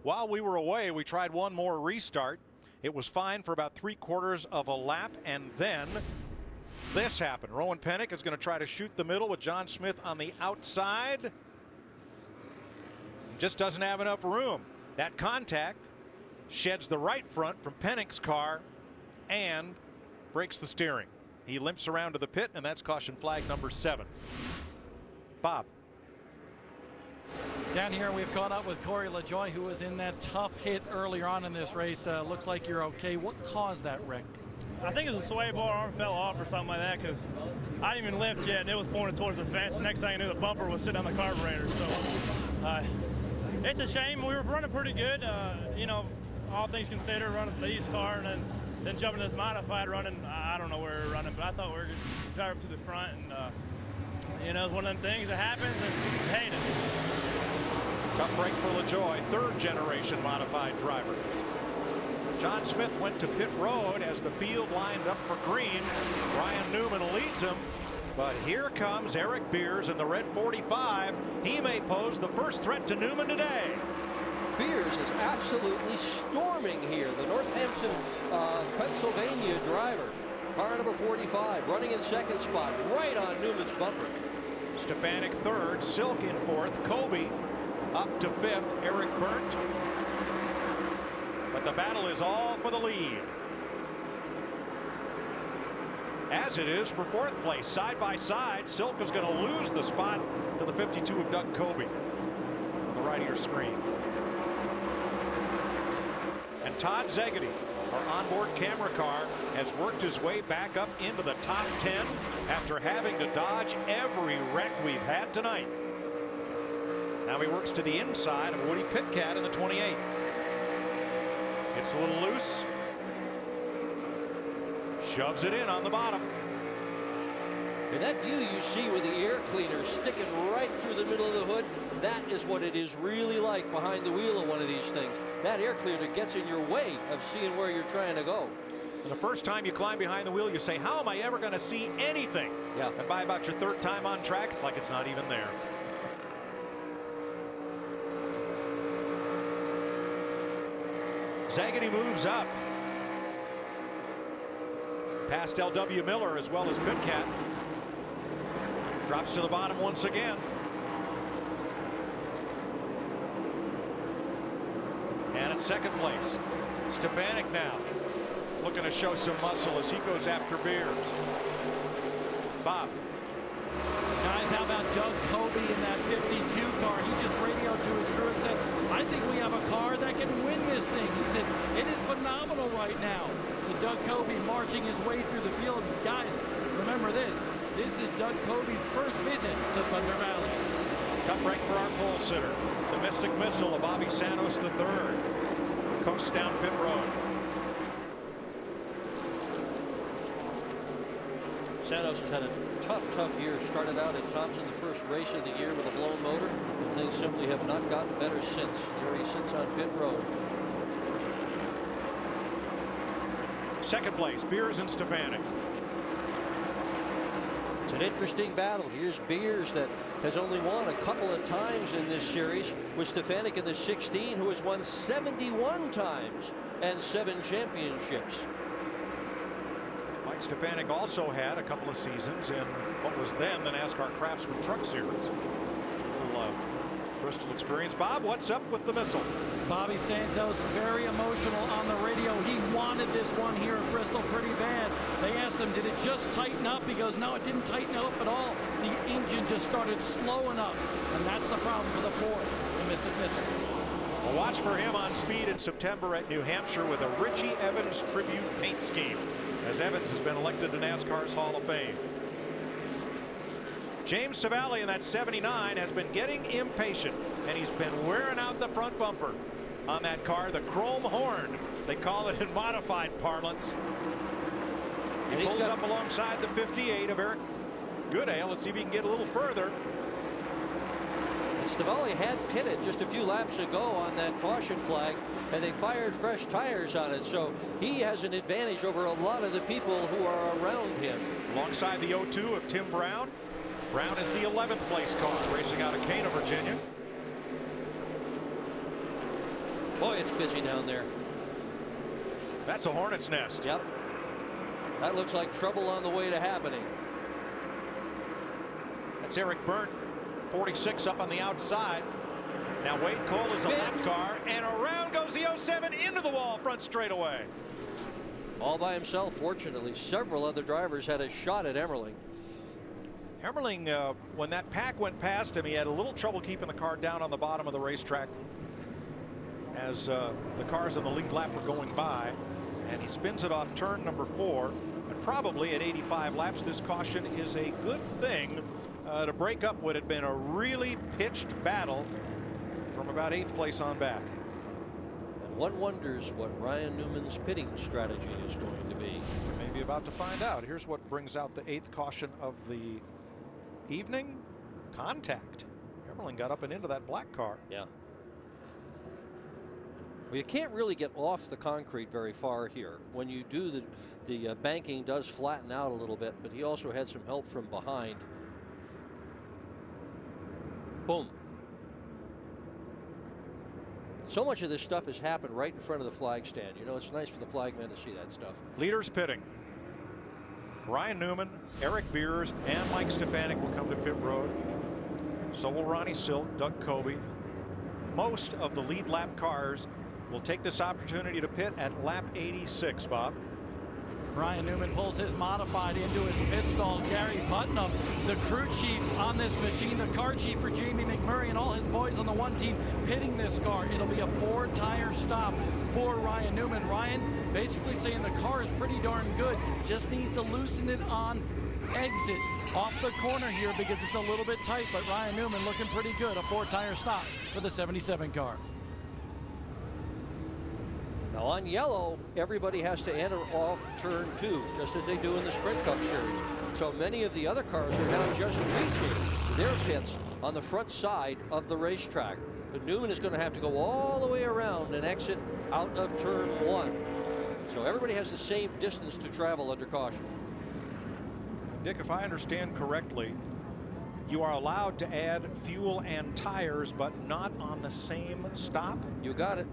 While we were away, we tried one more restart. It was fine for about 3/4 of a lap, and then this happened. Rowan Pennick is going to try to shoot the middle with John Smith on the outside. Just doesn't have enough room. That contact sheds the right front from Pennick's car and breaks the steering. He limps around to the pit, and that's caution flag number 7. Bob. Down here, we've caught up with Corey LaJoie, who was in that tough hit earlier on in this race. Looks like you're okay. What caused that wreck? I think it was a sway bar arm fell off or something like that, because I didn't even lift yet, and it was pointed towards the fence. Next thing I knew, the bumper was sitting on the carburetor. So it's a shame. We were running pretty good, you know, all things considered, running the East car, and then jumping this modified running. I don't know where we were running, but I thought we were going to drive up to the front, and you know, it's one of them things that happens, and I hate it. Tough break for LaJoie, 3rd generation modified driver. John Smith went to pit road as the field lined up for green. Brian Newman leads him, but here comes Eric Beers in the red 45. He may pose the first threat to Newman today. Beers is absolutely storming here. The Northampton, Pennsylvania driver. Car number 45 running in 2nd spot, right on Newman's bumper. Stefanik 3rd, Silk in 4th, Kobe up to 5th, Eric Berndt. But the battle is all for the lead, as it is for 4th place. Side by side, Silk is going to lose the spot to the 52 of Doug Kobe on the right of your screen. And Todd Szegedy, our onboard camera car, has worked his way back up into the top 10 after having to dodge every wreck we've had tonight. Now he works to the inside of Woody Pitcat in the 28. It's a little loose. Shoves it in on the bottom. And that view you see with the air cleaner sticking right through the middle of the hood, that is what it is really like behind the wheel of one of these things. That air cleaner gets in your way of seeing where you're trying to go. And the first time you climb behind the wheel, you say, how am I ever going to see anything? Yeah. And by about your 3rd time on track, it's like it's not even there. Szegedy moves up past L.W. Miller as well as Pitcat. Drops to the bottom once again. And at 2nd place, Stefanik now looking to show some muscle as he goes after Beers. Bob. Guys, how about Doug Kobe in that 52 car? He just radioed to his crew and said, I think we have a car that can win this thing. He said, it is phenomenal right now. So Doug Kobe marching his way through the field. Guys, remember this. This is Doug Kobe's first visit to Thunder Valley. Tough break for our pole sitter. The Mystic Missile of Bobby Santos III. Coast down pit road. Santos has had a tough year. Started out at Thompson the first race of the year with a blown motor, and things simply have not gotten better since. There he sits on pit road. 2nd place, Beers and Stefanik. It's an interesting battle. Here's Beers that has only won a couple of times in this series, with Stefanik in the 16, who has won 71 times and 7 championships. Mike Stefanik also had a couple of seasons in what was then the NASCAR Craftsman Truck Series. A little Bristol experience. Bob, what's up with the missile? Bobby Santos very emotional on the radio. He wanted this one here at Bristol pretty bad. They asked him, did it just tighten up? He goes, no, it didn't tighten up at all. The engine just started slowing up, and that's the problem for the Ford, the Mystic Missile. Well, watch for him on speed in September at New Hampshire with a Richie Evans tribute paint scheme, as Evans has been elected to NASCAR's Hall of Fame. James Savali in that 79 has been getting impatient, and he's been wearing out the front bumper on that car, the chrome horn, they call it in modified parlance. He pulls up alongside the 58 of Eric Goodale. Let's see if he can get a little further. Savali had pitted just a few laps ago on that caution flag, and they fired fresh tires on it, so he has an advantage over a lot of the people who are around him. Alongside the 02 of Tim Brown. Brown is the 11th place car, racing out of Cana, Virginia. Boy, it's busy down there. That's a hornet's nest. Yep. That looks like trouble on the way to happening. That's Eric Byrne, 46 up on the outside. Now Wade Cole is a lap car, and around goes the 07 into the wall front straightaway. All by himself, fortunately. Several other drivers had a shot at Emmerling. Emmerling, when that pack went past him, he had a little trouble keeping the car down on the bottom of the racetrack as the cars on the lead lap were going by, and he spins it off turn number 4. And probably at 85 laps, this caution is a good thing to break up what had been a really pitched battle from about 8th place on back. And one wonders what Ryan Newman's pitting strategy is going to be. Maybe about to find out. Here's what brings out the 8th caution of the evening. Contact. Emmerling got up and into that black car. Yeah. Well, you can't really get off the concrete very far here. When you do, the banking does flatten out a little bit, but he also had some help from behind. Boom. So much of this stuff has happened right in front of the flag stand. You know, it's nice for the flagmen to see that stuff. Leaders pitting. Ryan Newman, Eric Beers, and Mike Stefanik will come to pit road. So will Ronnie Silk, Doug Coby. Most of the lead lap cars will take this opportunity to pit at lap 86, Bob. Ryan Newman pulls his modified into his pit stall. Gary Putnam, the crew chief on this machine, the car chief for Jamie McMurray and all his boys on the one team pitting this car. It'll be a 4-tire stop for Ryan Newman. Ryan basically saying the car is pretty darn good, just needs to loosen it on exit off the corner here because it's a little bit tight, but Ryan Newman looking pretty good. A 4-tire stop for the 77 car. Now on yellow, everybody has to enter off turn 2, just as they do in the Sprint Cup Series. So many of the other cars are now just reaching their pits on the front side of the racetrack. But Newman is going to have to go all the way around and exit out of turn 1. So everybody has the same distance to travel under caution. Dick, if I understand correctly, you are allowed to add fuel and tires, but not on the same stop? You got it.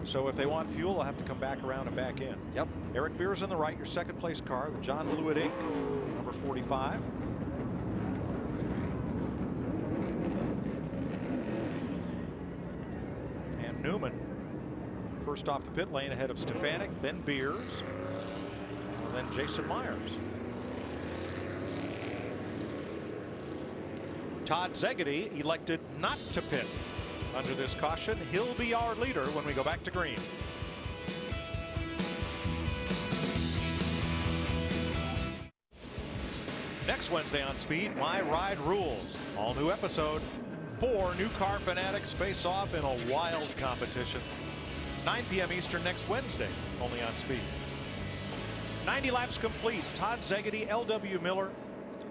So if they want fuel, they'll have to come back around and back in. Yep. Eric Beers on the right, your second place car, the John Blewett Inc., number 45. And Newman first off the pit lane ahead of Stefanik, then Beers, and then Jason Myers. Todd Szegedy elected not to pit under this caution. He'll be our leader when we go back to green. Next Wednesday on Speed, My Ride Rules. All new episode. 4 new car fanatics face off in a wild competition. 9 p.m. Eastern next Wednesday, only on Speed. 90 laps complete. Todd Szegedy, L.W. Miller,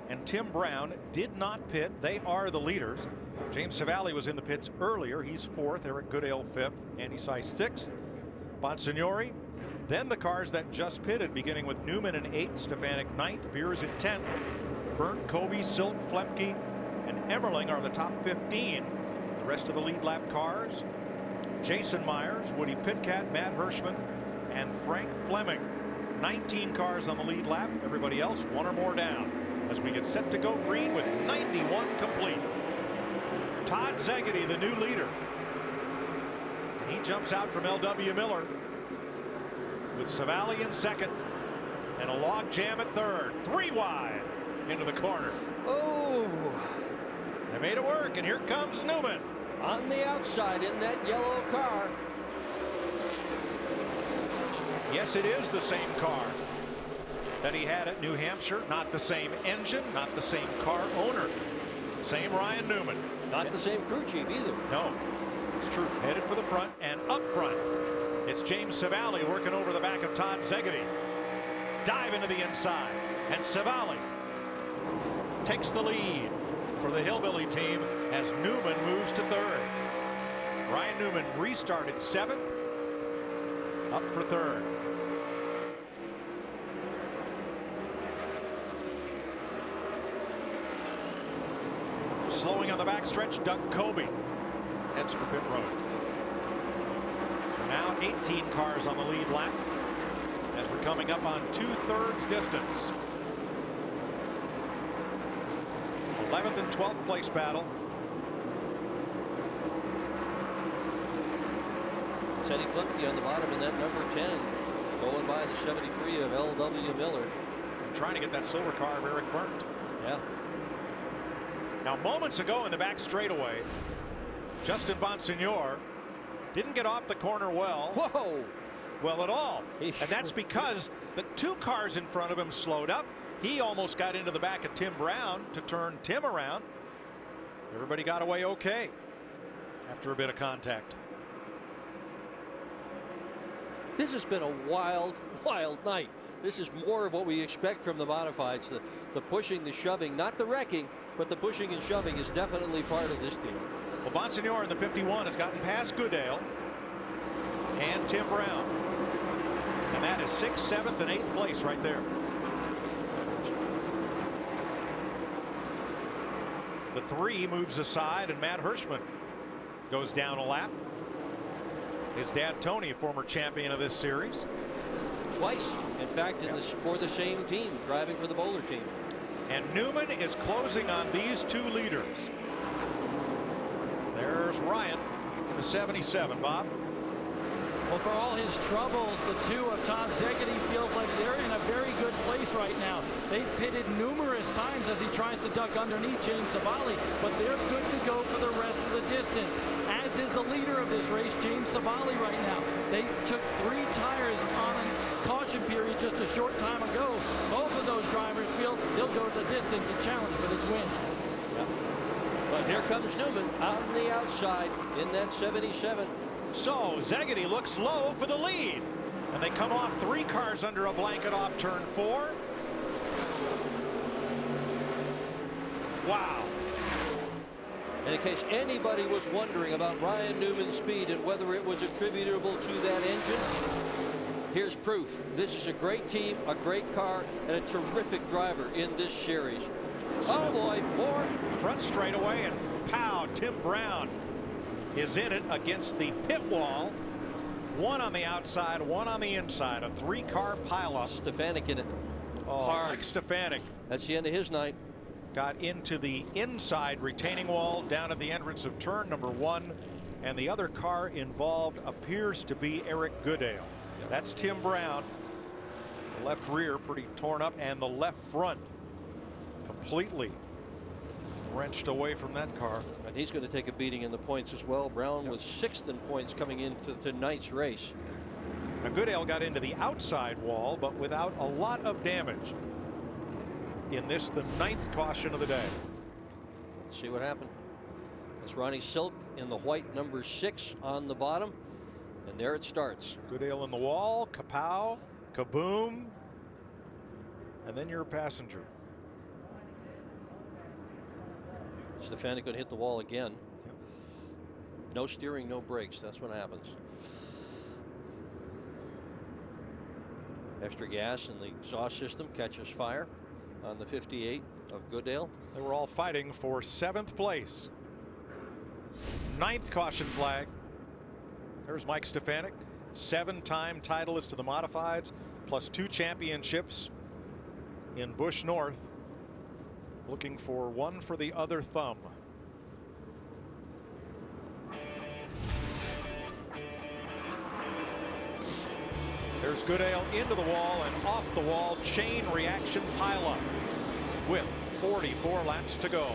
and Tim Brown did not pit. They are the leaders. James Savali was in the pits earlier. He's 4th. Eric Goodale 5th. Andy Seiss 6th. Bonsignori. Then the cars that just pitted, beginning with Newman in 8th, Stefanik 9th, Beers in 10th. Burnt, Coby, Silk, Flemke, and Emmerling are the top 15. The rest of the lead lap cars: Jason Myers, Woody Pitkat, Matt Hirschman, and Frank Fleming. 19 cars on the lead lap. Everybody else 1 or more down as we get set to go green with 91 complete. Todd Szegedy, the new leader. And he jumps out from L.W. Miller with Savali in 2nd and a log jam at 3rd. 3 wide into the corner. Oh! They made it work, and here comes Newman. On the outside in that yellow car. Yes, it is the same car that he had at New Hampshire. Not the same engine, not the same car owner. Same Ryan Newman. Not the same crew chief either. No, it's true. Headed for the front, and up front, it's James Savali working over the back of Todd Szegedy. Dive into the inside, and Savali takes the lead for the Hillbilly team as Newman moves to 3rd. Ryan Newman restarted 7th, up for 3rd. Slowing on the backstretch, Doug Coby heads for pit road. 18 cars on the lead lap as we're coming up on 2/3 distance. 11th and 12th place battle. Teddy Flimpke on the bottom in that number 10, going by the 73 of L.W. Miller. Trying to get that silver car of Eric Berndt. Yeah. Now, moments ago in the back straightaway, Justin Bonsignor didn't get off the corner well at all. And that's because the 2 cars in front of him slowed up. He almost got into the back of Tim Brown to turn Tim around. Everybody got away okay after a bit of contact. This has been a wild night. This is more of what we expect from the modifieds. The pushing, the shoving, not the wrecking, but the pushing and shoving is definitely part of this deal. Well, Bonsignor in the 51 has gotten past Goodale and Tim Brown. And that is 6th, 7th, and 8th place right there. The 3 moves aside, and Matt Hirschman goes down a lap. His dad, Tony, a former champion of this series. Twice, in fact, for the same team, driving for the Bowler team. And Newman is closing on these 2 leaders. There's Ryan in the 77, Bob. Well, for all his troubles, the 2 of Tom Szegedy feels like they're in a very good place right now. They've pitted numerous times as he tries to duck underneath James Savali, but they're good to go for the rest of the distance, as is the leader of this race, James Savali, right now. They took 3 tires on a caution period just a short time ago. Both of those drivers feel they'll go to the distance and challenge for this win. Yep. But here comes Newman on the outside in that 77. So Szegedy looks low for the lead, and they come off 3 cars under a blanket off turn 4. Wow. And in case anybody was wondering about Ryan Newman's speed and whether it was attributable to that engine, here's proof. This is a great team, a great car, and a terrific driver in this series. Oh boy, more. Front straightaway, and pow, Tim Brown is in it against the pit wall. 1 on the outside, 1 on the inside. A 3-car pileup. Stefanik in it. Oh, Mike Stefanik. That's the end of his night. Got into the inside retaining wall down at the entrance of turn number 1. And the other car involved appears to be Eric Goodale. That's Tim Brown. The left rear pretty torn up, and the left front completely wrenched away from that car. And he's going to take a beating in the points as well. Brown was 6th in points coming into tonight's race. Now Goodale got into the outside wall, but without a lot of damage. In this, the 9th caution of the day. Let's see what happened. It's Ronnie Silk in the white number 6 on the bottom. And there it starts. Goodale in the wall, kapow, kaboom, and then you're a passenger. Stefanik going to hit the wall again. No steering, no brakes. That's what happens. Extra gas in the exhaust system catches fire on the 58 of Goodale. They were all fighting for 7th place. 9th caution flag. There's Mike Stefanik, 7-time titleist to the modifieds, plus 2 championships in Busch North. Looking for 1 for the other thumb. There's Goodale into the wall and off the wall. Chain reaction pileup with 44 laps to go.